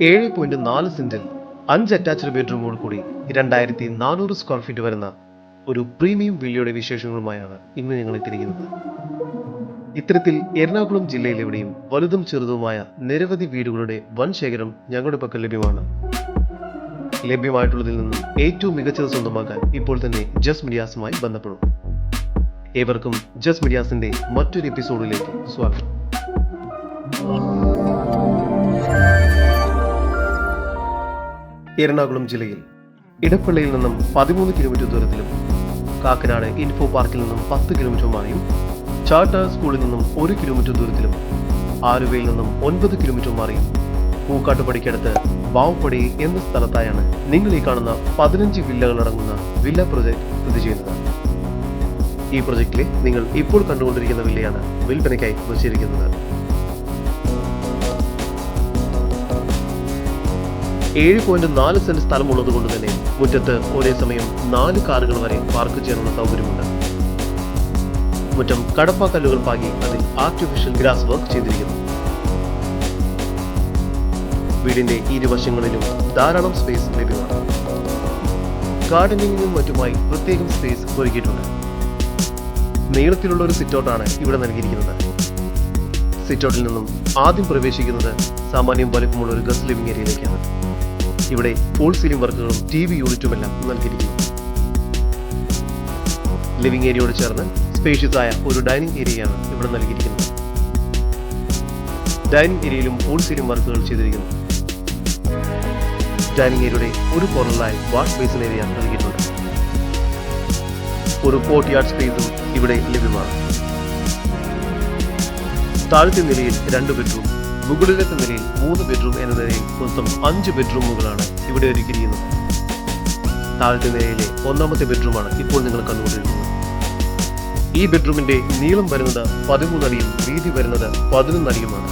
7.4 സെന്റിൽ 5 അറ്റാച്ച്ഡ് ബെഡ്റൂമോട് കൂടി 2400 square feet വരുന്ന ഒരു പ്രീമിയം വില്ലയുടെ വിശേഷങ്ങളുമായാണ് ഇന്ന് ഞങ്ങൾ എത്തിയിരിക്കുന്നത്. ഇത്തരത്തിൽ എറണാകുളം ജില്ലയിലെവിടെയും വലുതും ചെറുതുമായ നിരവധി വീടുകളുടെ വൻ ശേഖരം ഞങ്ങളുടെ പക്കൽ ലഭ്യമാണ്. ലഭ്യമായിട്ടുള്ളതിൽ നിന്നും ഏറ്റവും മികച്ചത് സ്വന്തമാക്കാൻ ഇപ്പോൾ തന്നെ ജസ് മീഡിയാസുമായി ബന്ധപ്പെടും. ഏവർക്കും ജസ് മീഡിയാസിന്റെ മറ്റൊരു എപ്പിസോഡിലേക്ക് സ്വാഗതം. എറണാകുളം ജില്ലയിൽ ഇടപ്പള്ളിയിൽ നിന്നും 13 കിലോമീറ്റർ ദൂരത്തിലും, കാക്കനാട് ഇൻഫോ പാർക്കിൽ നിന്നും 10 കിലോമീറ്റർ മാറിയും, ചാർട്ടർ സ്കൂളിൽ നിന്നും 1 കിലോമീറ്റർ ദൂരത്തിലും, ആലുവയിൽ നിന്നും 9 കിലോമീറ്റർ മാറിയും, പൂക്കാട്ടുപടിക്കടുത്ത് ബാവപ്പടി എന്ന സ്ഥലത്തായാണ് നിങ്ങൾ ഈ കാണുന്ന 15 വില്ലകൾ അടങ്ങുന്ന വില്ല പ്രൊജക്ട് സ്ഥിതി ചെയ്യുന്നത്. ഈ പ്രൊജക്റ്റിലെ നിങ്ങൾ ഇപ്പോൾ കണ്ടുകൊണ്ടിരിക്കുന്ന വില്ലയാണ് വിൽപ്പനയ്ക്കായി വച്ചിരിക്കുന്നത്. 7.4 സെന്റ് സ്ഥലമുള്ളത് കൊണ്ട് തന്നെ മുറ്റത്ത് ഒരേ സമയം 4 കാറുകൾ വരെ പാർക്ക് ചെയ്യാനുള്ള സൗകര്യമുണ്ട്. മുറ്റം കടപ്പ കല്ലുകൾ പാകി അതിൽ ആർട്ടിഫിഷ്യൽ ഗ്രാസ് വർക്ക് ചെയ്തിരിക്കുന്നു. വീടിന്റെ ഇരുവശങ്ങളിലും ധാരാളം സ്പേസ് ലഭ്യമാണ്. ഗാർഡനിങ്ങിനും മറ്റുമായി പ്രത്യേകം സ്പേസ് ഒരുക്കിയിട്ടുണ്ട്. നീളത്തിലുള്ള ഒരു സിറ്റൗട്ടാണ് ഇവിടെ നൽകിയിരിക്കുന്നത്. സിറ്റൗട്ടിൽ നിന്നും ആദ്യം പ്രവേശിക്കുന്നത് സാമാന്യം വലിപ്പമുള്ള ഒരു ഗസ്റ്റ് ലിവിംഗ് ഏരിയയിലേക്കാണ്. ഇവിടെ ഫോൾ സീലിംഗ് വർക്കുകളും TV യൂണിറ്റുമെല്ലാം നൽകിയിരിക്കുന്നു. ലിവിംഗ് ഏരിയയോട് ചേർന്ന് സ്പേഷ്യസ് ആയ ഒരു ഡൈനിങ് ഏരിയയാണ് ഇവിടെ നൽകിയിരിക്കുന്നത്. ഡൈനിങ് ഏരിയയിലും ഫോൾ സീലിംഗ് വർക്കുകൾ ചെയ്തിരിക്കുന്നു. ഡൈനിങ് ഏരിയയുടെ ഒരു കോർണറിലായി വാഷ് ബേസിൻ ഏരിയ നൽകിയിട്ടുണ്ട്. ഒരു കോർട്ട്യാർഡ് സ്പേസും ഇവിടെ ലഭ്യമാണ്. താഴത്തെ നിലയിൽ 2 ബെഡ്റൂം, മുകളിലത്തെ നിലയിൽ 3 ബെഡ്റൂം എന്ന നിലയിൽ മൊത്തം 5 ബെഡ്റൂമുകളാണ് ഇവിടെ ഒരുക്കിയിരിക്കുന്നത്. താഴത്തെ നിലയിലെ 1ാമത്തെ ബെഡ്റൂമാണ് ഇപ്പോൾ നിങ്ങൾ കണ്ടുകൊണ്ടിരിക്കുന്നത്. ഈ ബെഡ്റൂമിന്റെ നീളം വരുന്നത് 13 അടിയും വീതി വരുന്നത് 11 അടിയുമാണ്.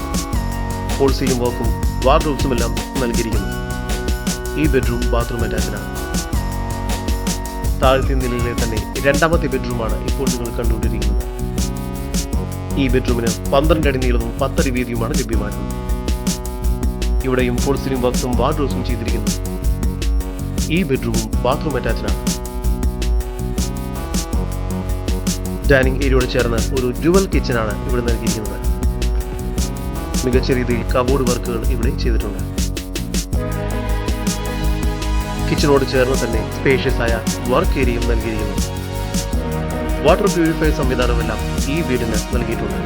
ഫോൾ സീലിംഗ് വർക്കും വാർഡ്രോബ്സും എല്ലാം നൽകിയിരിക്കുന്നു. ഈ ബെഡ്റൂം ബാത്റൂം അറ്റാച്ച്ഡാണ്. താഴത്തെ നിലയിലെ തന്നെ 2ാമത്തെ ബെഡ്റൂമാണ് ഇപ്പോൾ നിങ്ങൾ കണ്ടുകൊണ്ടിരിക്കുന്നത്. ഈ ബെഡ്റൂമിന് 12 അടി നീളവും 10 അടി വീതിയുമാണ് ലഭ്യമായിട്ടുള്ളത്. ഇവിടെയും ഫോൾ സീലിംഗ് വർക്ക്സും വാർഡ്രോബ്സും ചെയ്തിരിക്കുന്നു. ഈ ബെഡ്റൂമും ബാത്റൂം അറ്റാച്ച്ഡാണ്. ഡൈനിങ് ഏരിയയോട് ചേർന്ന് ഒരു ഡ്യുവൽ കിച്ചനാണ് ഇവിടെ നൽകിയിരിക്കുന്നത്. മികച്ച രീതിയിൽ കബോർഡ് വർക്കുകൾ ഇവിടെ ചെയ്തിട്ടുണ്ട്. കിച്ചനോട് ചേർന്ന് തന്നെ സ്പേഷ്യസ് ആയ വർക്ക് ഏരിയയും നൽകിയിരിക്കുന്നു. വാട്ടർ പ്യൂരിഫയർ സംവിധാനമെല്ലാം ഈ വീടിന് നൽകിയിട്ടുണ്ട്.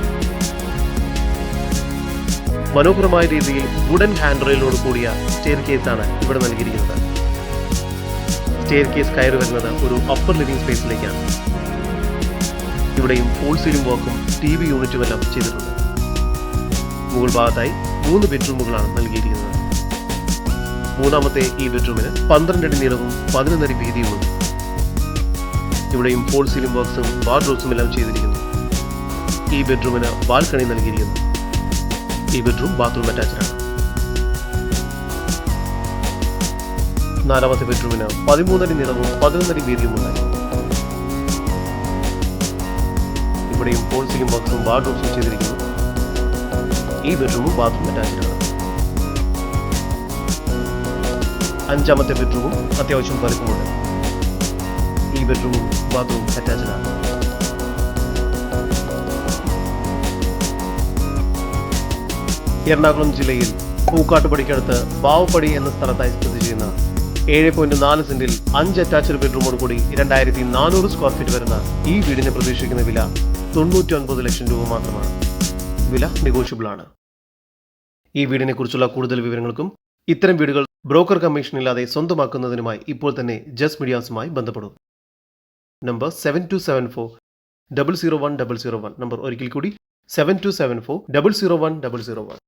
മനോഹരമായ രീതിയിൽ വുഡൻ ഹാൻഡ് റെയിലോട് കൂടിയ സ്റ്റെയർ കേസാണ് ഇവിടെ നൽകിയിരിക്കുന്നത്. സ്റ്റെയർ കേസ് കയറി വരുന്നത് ഒരു അപ്പർ ലിവിംഗ് സ്പേസിലേക്കാണ്. ഇവിടെയും ഫോൾ സീലിംഗ് വർക്കും TV യൂണിറ്റും എല്ലാം ചെയ്തിട്ടുണ്ട്. മുകൾ ഭാഗത്തായി 3 ബെഡ്റൂമുകളാണ് നൽകിയിരിക്കുന്നത്. 3ാമത്തെ ഈ ബെഡ്റൂമിന് 12 അടി നീളവും 11 അടി വീതിയുമുണ്ട്. ഇവിടെയും ഫോൾ സീലിംഗ് വർക്ക്സും വാർഡ്രോബ്സും എല്ലാം ചെയ്തിരിക്കുന്നു. ഈ ബെഡ്റൂമിന് ബാൽക്കണി നൽകിയിരിക്കുന്നു. ഈ ബെഡ്റൂം ബാത്റൂം അറ്റാച്ച്ഡാണ്. 4ാമത്തെ ബെഡ്റൂമിന് 13 അടി നീളവും 11 അടി വീതിയുമുണ്ട്. ഇവിടെയും ഫോൾ സീലിംഗ് വർക്ക്സും വാർഡ്രോബ്സും ചെയ്തിരിക്കുന്നു. ഈ ബെഡ്റൂമും ബാത്റൂം അറ്റാച്ച്ഡാണ്. 5ാമത്തെ ബെഡ്റൂമും അത്യാവശ്യം വലുപ്പമുണ്ട്. ഈ ബെഡ്റൂമും ബാത്റൂം അറ്റാച്ച്ഡാണ്. എറണാകുളം ജില്ലയിൽ പൂക്കാട്ടുപടിക്കടുത്ത് ബാവപ്പടി എന്ന സ്ഥലത്തായി സ്ഥിതി ചെയ്യുന്ന 7.4 സെന്റിൽ 5 അറ്റാച്ച്ഡ് ബെഡ്റൂമോട് കൂടി 2400 സ്ക്വയർ ഫീറ്റ് വരുന്ന ഈ വീടിന് പ്രതീക്ഷിക്കുന്ന വില 99 ലക്ഷം രൂപ മാത്രമാണ്. വില നെഗോഷ്യബിൾ ആണ്. ഈ വീടിനെ കുറിച്ചുള്ള കൂടുതൽ വിവരങ്ങൾക്കും ഇത്തരം വീടുകൾ ബ്രോക്കർ കമ്മീഷനില്ലാതെ സ്വന്തമാക്കുന്നതിനുമായി ഇപ്പോൾ തന്നെ ജസ് മീഡിയാസുമായി ബന്ധപ്പെടും. നമ്പർ 7274 001 001. നമ്പർ ഒരിക്കൽ കൂടി 7274 001 001.